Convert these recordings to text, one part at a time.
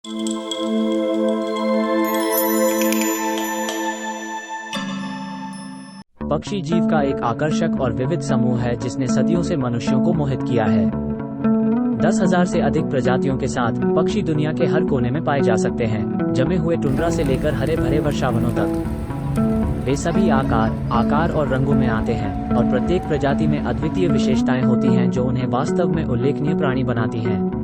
पक्षी जीव का एक आकर्षक और विविध समूह है जिसने सदियों से मनुष्यों को मोहित किया है। 10,000 से अधिक प्रजातियों के साथ पक्षी दुनिया के हर कोने में पाए जा सकते हैं, जमे हुए टुंड्रा से लेकर हरे भरे वर्षावनों तक। वे सभी आकार और रंगों में आते हैं और प्रत्येक प्रजाति में अद्वितीय विशेषताएं होती हैं जो उन्हें वास्तव में उल्लेखनीय प्राणी बनाती हैं।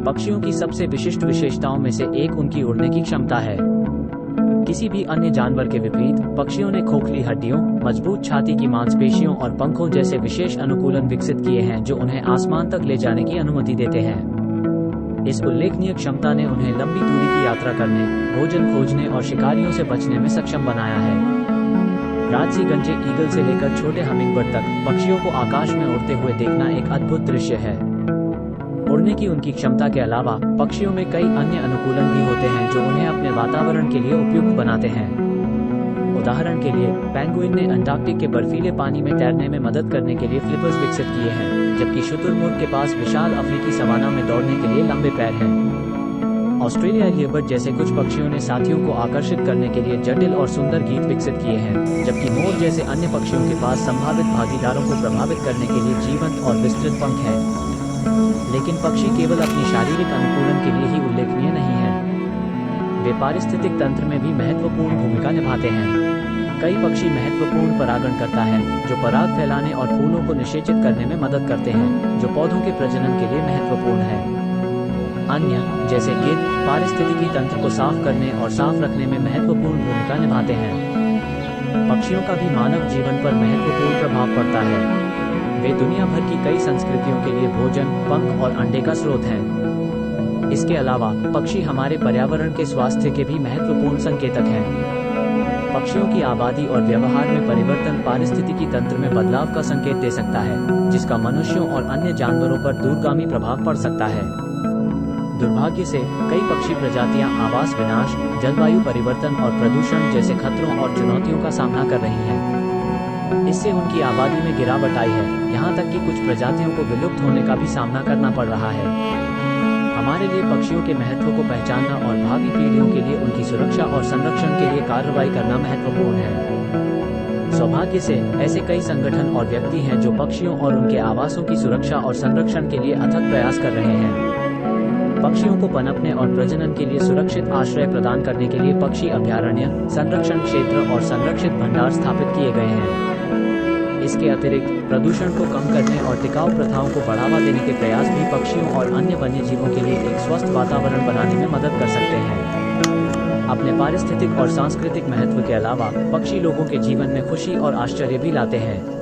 पक्षियों की सबसे विशिष्ट विशेषताओं में से एक उनकी उड़ने की क्षमता है। किसी भी अन्य जानवर के विपरीत पक्षियों ने खोखली हड्डियों, मजबूत छाती की मांसपेशियों और पंखों जैसे विशेष अनुकूलन विकसित किए हैं जो उन्हें आसमान तक ले जाने की अनुमति देते हैं। इस उल्लेखनीय क्षमता ने उन्हें लंबी दूरी की यात्रा करने, भोजन खोजने और शिकारियों से बचने में सक्षम बनाया है। राजसी गंजे ईगल से लेकर छोटे हमिंगबर्ड तक पक्षियों को आकाश में उड़ते हुए देखना एक अद्भुत दृश्य है। उड़ने की उनकी क्षमता के अलावा पक्षियों में कई अन्य अनुकूलन भी होते हैं जो उन्हें अपने वातावरण के लिए उपयुक्त बनाते हैं। उदाहरण के लिए, पेंगुइन ने अंटार्कटिक के बर्फीले पानी में तैरने में मदद करने के लिए फ्लिपर्स विकसित किए हैं, जबकि शुतुरमुर्ग के पास विशाल अफ्रीकी सवाना में दौड़ने के लिए लंबे पैर हैं। ऑस्ट्रेलियाई लियरबर्ड जैसे कुछ पक्षियों ने साथियों को आकर्षित करने के लिए जटिल और सुंदर गीत विकसित किए हैं, जबकि मोर जैसे अन्य पक्षियों के पास संभावित भागीदारों को प्रभावित करने के लिए जीवंत और विस्तृत पंख हैं। लेकिन पक्षी केवल अपनी शारीरिक अनुकूलन के लिए ही उल्लेखनीय नहीं है। वे पारिस्थितिक तंत्र में भी महत्वपूर्ण भूमिका निभाते हैं। कई पक्षी महत्वपूर्ण परागण करता है, जो पराग फैलाने और फूलों को निषेचित करने में मदद करते हैं, जो पौधों के प्रजनन के लिए महत्वपूर्ण है। अन्य, जैसे गिद्ध, पारिस्थितिकी तंत्र को साफ करने और साफ रखने में महत्वपूर्ण भूमिका निभाते हैं। पक्षियों का भी मानव जीवन पर महत्वपूर्ण प्रभाव पड़ता है। वे दुनिया भर की कई संस्कृतियों के लिए भोजन, पंख और अंडे का स्रोत हैं। इसके अलावा पक्षी हमारे पर्यावरण के स्वास्थ्य के भी महत्वपूर्ण संकेतक हैं। पक्षियों की आबादी और व्यवहार में परिवर्तन पारिस्थितिकी तंत्र में बदलाव का संकेत दे सकता है, जिसका मनुष्यों और अन्य जानवरों पर दूरगामी प्रभाव पड़ सकता है। दुर्भाग्य से कई पक्षी प्रजातियां आवास विनाश, जलवायु परिवर्तन और प्रदूषण जैसे खतरों और चुनौतियों का सामना कर रही हैं। इससे उनकी आबादी में गिरावट आई है, यहाँ तक कि कुछ प्रजातियों को विलुप्त होने का भी सामना करना पड़ रहा है। हमारे लिए पक्षियों के महत्व को पहचानना और भावी पीढ़ियों के लिए उनकी सुरक्षा और संरक्षण के लिए कार्रवाई करना महत्वपूर्ण है। सौभाग्य से ऐसे कई संगठन और व्यक्ति हैं जो पक्षियों और उनके आवासों की सुरक्षा और संरक्षण के लिए अथक प्रयास कर रहे हैं। पक्षियों को पनपने और प्रजनन के लिए सुरक्षित आश्रय प्रदान करने के लिए पक्षी अभयारण्य, संरक्षण क्षेत्र और संरक्षित भंडार स्थापित किए गए हैं। इसके अतिरिक्त प्रदूषण को कम करने और टिकाऊ प्रथाओं को बढ़ावा देने के प्रयास भी पक्षियों और अन्य वन्य जीवों के लिए एक स्वस्थ वातावरण बनाने में मदद कर सकते हैं। अपने पारिस्थितिक और सांस्कृतिक महत्व के अलावा पक्षी लोगों के जीवन में खुशी और आश्चर्य भी लाते हैं।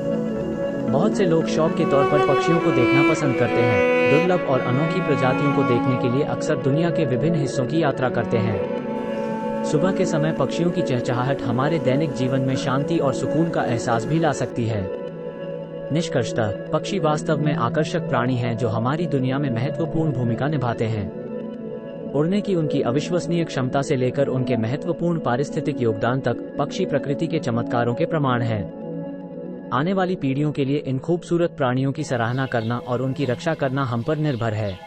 बहुत से लोग शौक के तौर पर पक्षियों को देखना पसंद करते हैं। दुर्लभ और अनोखी प्रजातियों को देखने के लिए अक्सर दुनिया के विभिन्न हिस्सों की यात्रा करते हैं। सुबह के समय पक्षियों की चहचहाहट हमारे दैनिक जीवन में शांति और सुकून का एहसास भी ला सकती है। निष्कर्षतः पक्षी वास्तव में आकर्षक प्राणी हैं जो हमारी दुनिया में महत्वपूर्ण भूमिका निभाते हैं। उड़ने की उनकी अविश्वसनीय क्षमता से लेकर उनके महत्वपूर्ण पारिस्थितिक योगदान तक पक्षी प्रकृति के चमत्कारों के प्रमाण हैं। आने वाली पीढ़ियों के लिए इन खूबसूरत प्राणियों की सराहना करना और उनकी रक्षा करना हम पर निर्भर है।